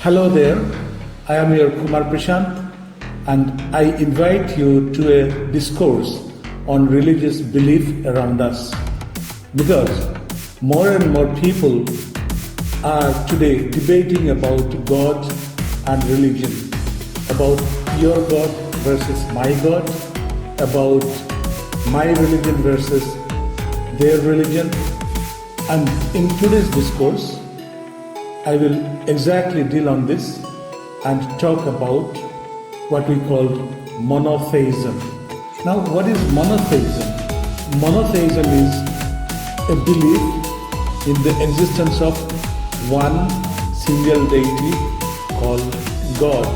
Hello there, I am your Kumar Prashant and I invite you to a discourse on religious belief around us. Because more and more people are today debating about God and religion, about your God versus my God, about my religion versus their religion. And in today's discourse, I will exactly deal on this and talk about what we call monotheism. Now, what is monotheism? Monotheism is a belief in the existence of one single deity called God.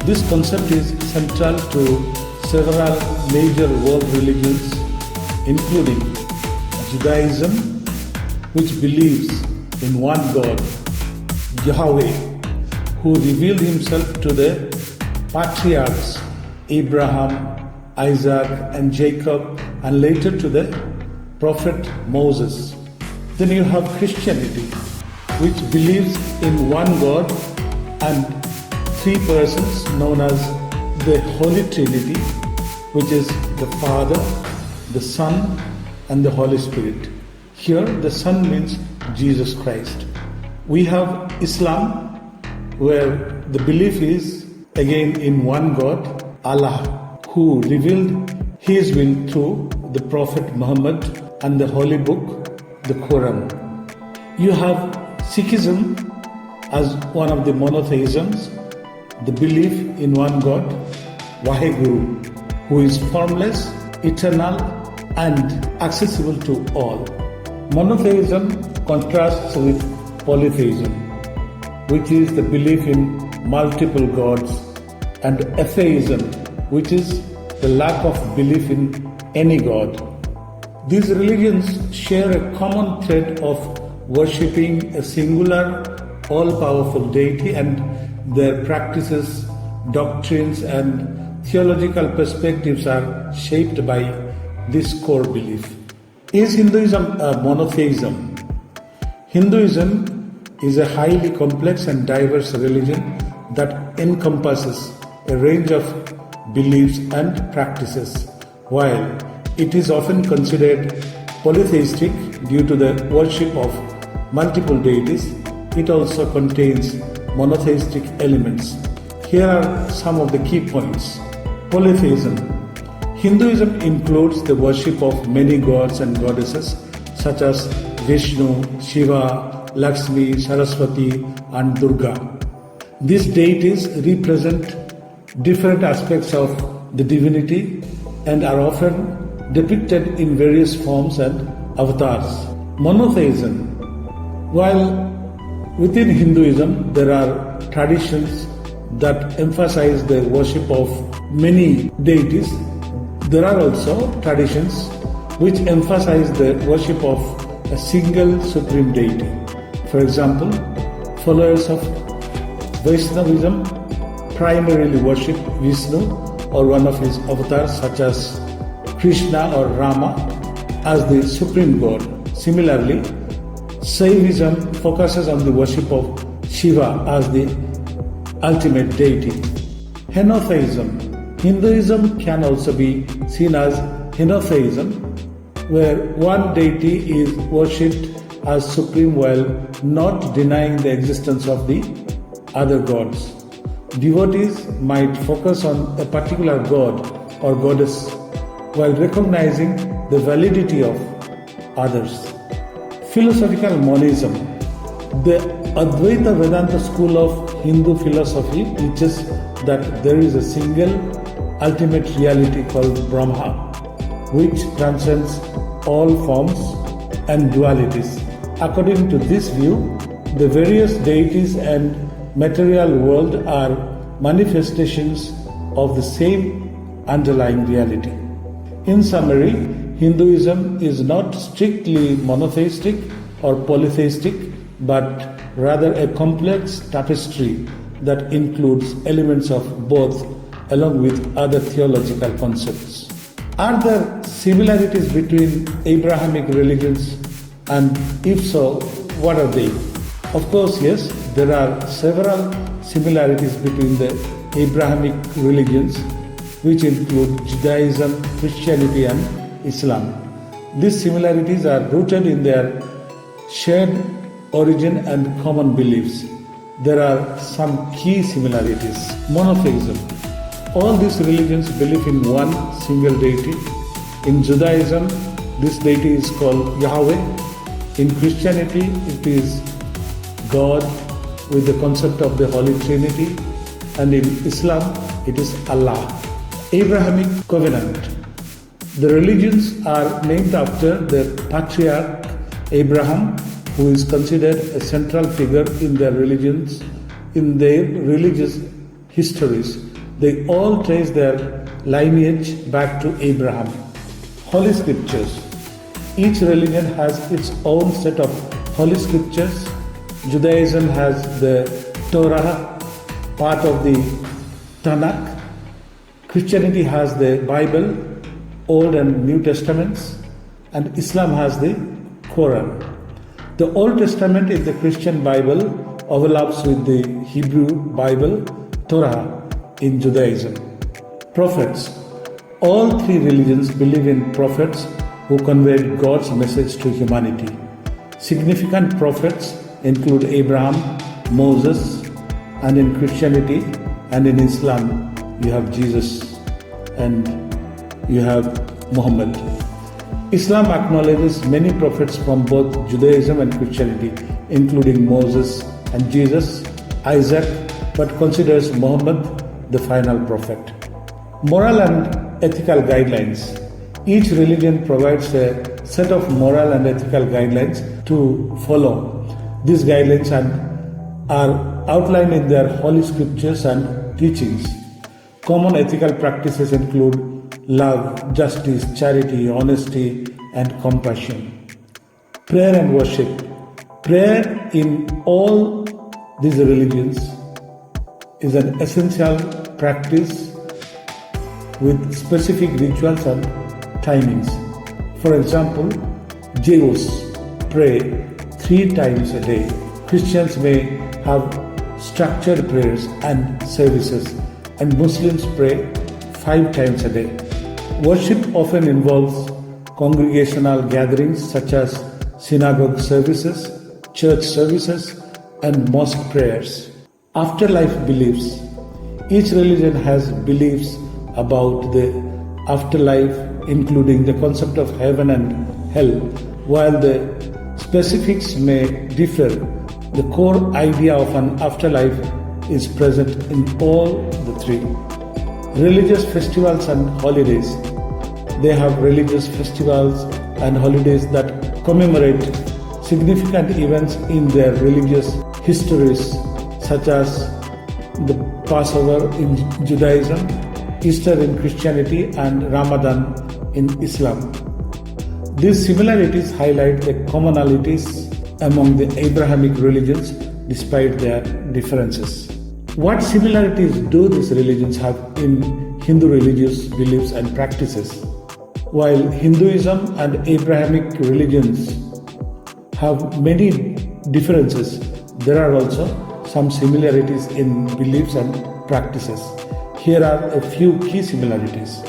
This concept is central to several major world religions, including Judaism, which believes in one God, Yahweh, who revealed himself to the patriarchs Abraham, Isaac, and Jacob, and later to the prophet Moses. Then you have Christianity, which believes in one God and three persons known as the Holy Trinity, which is the Father, the Son, and the Holy Spirit. Here, the Son means Jesus Christ. We have Islam, where the belief is again in one God, Allah, who revealed His will through the Prophet Muhammad and the Holy Book, the Quran. You have Sikhism as one of the monotheisms, the belief in one God, Vaheguru, who is formless, eternal, and accessible to all. Monotheism contrasts with polytheism, which is the belief in multiple gods, and atheism, which is the lack of belief in any god. These religions share a common thread of worshipping a singular, all-powerful deity, and their practices, doctrines, and theological perspectives are shaped by this core belief. Is Hinduism a monotheism? Hinduism is a highly complex and diverse religion that encompasses a range of beliefs and practices. While it is often considered polytheistic due to the worship of multiple deities, it also contains monotheistic elements. Here are some of the key points. Polytheism. Hinduism includes the worship of many gods and goddesses such as Vishnu, Shiva, Lakshmi, Saraswati, and Durga. These deities represent different aspects of the divinity and are often depicted in various forms and avatars. Monotheism. While within Hinduism there are traditions that emphasize the worship of many deities, there are also traditions which emphasize the worship of a single supreme deity. For example, followers of Vaishnavism primarily worship Vishnu or one of his avatars such as Krishna or Rama as the supreme god. Similarly, Shaivism focuses on the worship of Shiva as the ultimate deity. Henotheism. Hinduism can also be seen as henotheism, where one deity is worshipped as supreme while not denying the existence of the other gods. Devotees might focus on a particular god or goddess while recognizing the validity of others. Philosophical monism. The Advaita Vedanta school of Hindu philosophy teaches that there is a single ultimate reality called Brahma, which transcends all forms and dualities. According to this view, the various deities and material world are manifestations of the same underlying reality. In summary, Hinduism is not strictly monotheistic or polytheistic, but rather a complex tapestry that includes elements of both along with other theological concepts. Are there similarities between Abrahamic religions, and if so, what are they? Of course, yes, there are several similarities between the Abrahamic religions, which include Judaism, Christianity, and Islam. These similarities are rooted in their shared origin and common beliefs. There are some key similarities. Monotheism. All these religions believe in one single deity. In Judaism, this deity is called Yahweh. In Christianity, it is God with the concept of the Holy Trinity. And in Islam, it is Allah. Abrahamic covenant. The religions are named after the patriarch Abraham, who is considered a central figure in their religions, in their religious histories. They all trace their lineage back to Abraham. Holy Scriptures. Each religion has its own set of Holy Scriptures. Judaism has the Torah, part of the Tanakh. Christianity has the Bible, Old and New Testaments, and Islam has the Quran. The Old Testament in the Christian Bible overlaps with the Hebrew Bible, Torah in Judaism. Prophets. All three religions believe in prophets who conveyed God's message to humanity. Significant prophets include Abraham, Moses, and in Christianity and in Islam you have Jesus and you have Muhammad. Islam acknowledges many prophets from both Judaism and Christianity, including Moses and Jesus, Isaac, but considers Muhammad the final prophet. Moral and ethical guidelines. Each religion provides a set of moral and ethical guidelines to follow. These guidelines are outlined in their holy scriptures and teachings. Common ethical practices include love, justice, charity, honesty, and compassion. Prayer and worship. Prayer in all these religions is an essential practice with specific rituals and timings. For example, Jews pray 3 times a day. Christians may have structured prayers and services, and Muslims pray 5 times a day. Worship often involves congregational gatherings such as synagogue services, church services, and mosque prayers. Afterlife beliefs. Each religion has beliefs about the afterlife, including the concept of heaven and hell. While the specifics may differ, the core idea of an afterlife is present in all the three. Religious festivals and holidays. They have religious festivals and holidays that commemorate significant events in their religious histories, such as the Passover in Judaism, Easter in Christianity, and Ramadan in Islam. These similarities highlight the commonalities among the Abrahamic religions despite their differences. What similarities do these religions have in Hindu religious beliefs and practices? While Hinduism and Abrahamic religions have many differences, there are also some similarities in beliefs and practices. Here are a few key similarities.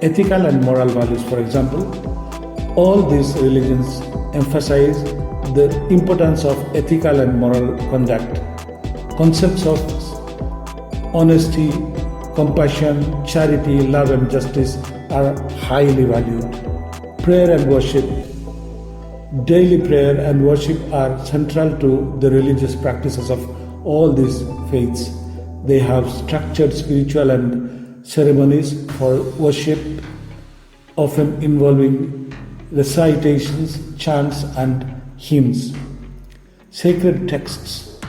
Ethical and moral values, for example. All these religions emphasize the importance of ethical and moral conduct. Concepts of honesty, compassion, charity, love, and justice are highly valued. Prayer and worship. Daily prayer and worship are central to the religious practices of all these faiths. They have structured spiritual and ceremonies for worship, often involving recitations, chants, and hymns. Sacred texts.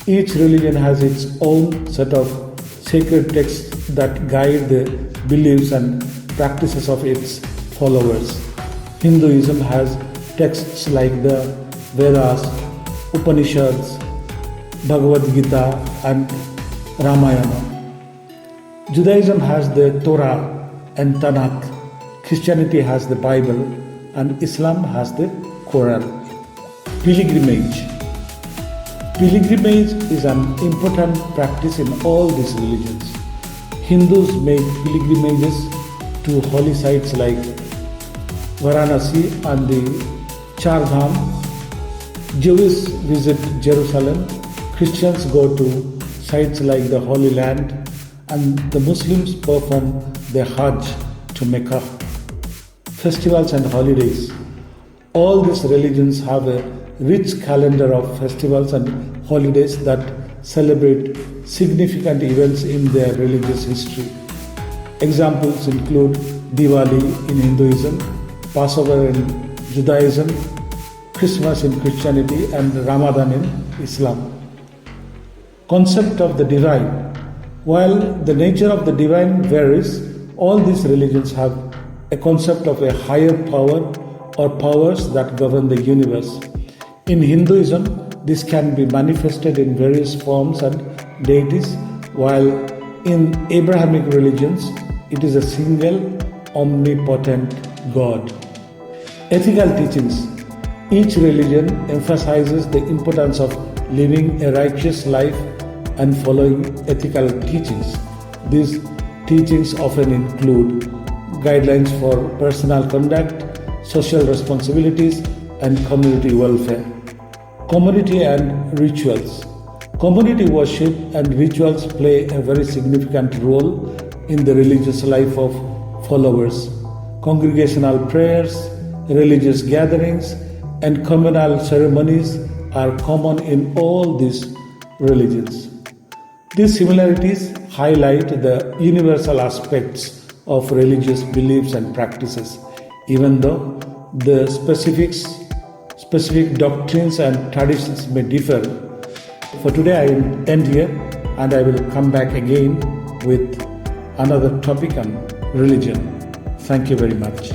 Each religion has its own set of sacred texts that guide the beliefs and practices of its followers. Hinduism has texts like the Vedas, Upanishads, Bhagavad Gita, and Ramayana. Judaism has the Torah and Tanakh. Christianity has the Bible, and Islam has the Quran. Pilgrimage. Pilgrimage is an important practice in all these religions. Hindus make pilgrimages to holy sites like Varanasi and the Char Dham. Jews visit Jerusalem. Christians go to sites like the Holy Land, and the Muslims perform their Hajj to Mecca. Festivals and holidays. All these religions have a rich calendar of festivals and holidays that celebrate significant events in their religious history. Examples include Diwali in Hinduism, Passover in Judaism, Christmas in Christianity, and Ramadan in Islam. Concept of the divine. While the nature of the divine varies, all these religions have a concept of a higher power or powers that govern the universe. In Hinduism, this can be manifested in various forms and deities, while in Abrahamic religions, it is a single, omnipotent God. Ethical teachings. Each religion emphasizes the importance of living a righteous life and following ethical teachings. These teachings often include guidelines for personal conduct, social responsibilities, and community welfare. Community and rituals. Community worship and rituals play a very significant role in the religious life of followers. Congregational prayers, religious gatherings, and communal ceremonies are common in all these religions. These similarities highlight the universal aspects of religious beliefs and practices, even though the specific doctrines and traditions may differ. For today, I will end here, and I will come back again with another topic on religion. Thank you very much.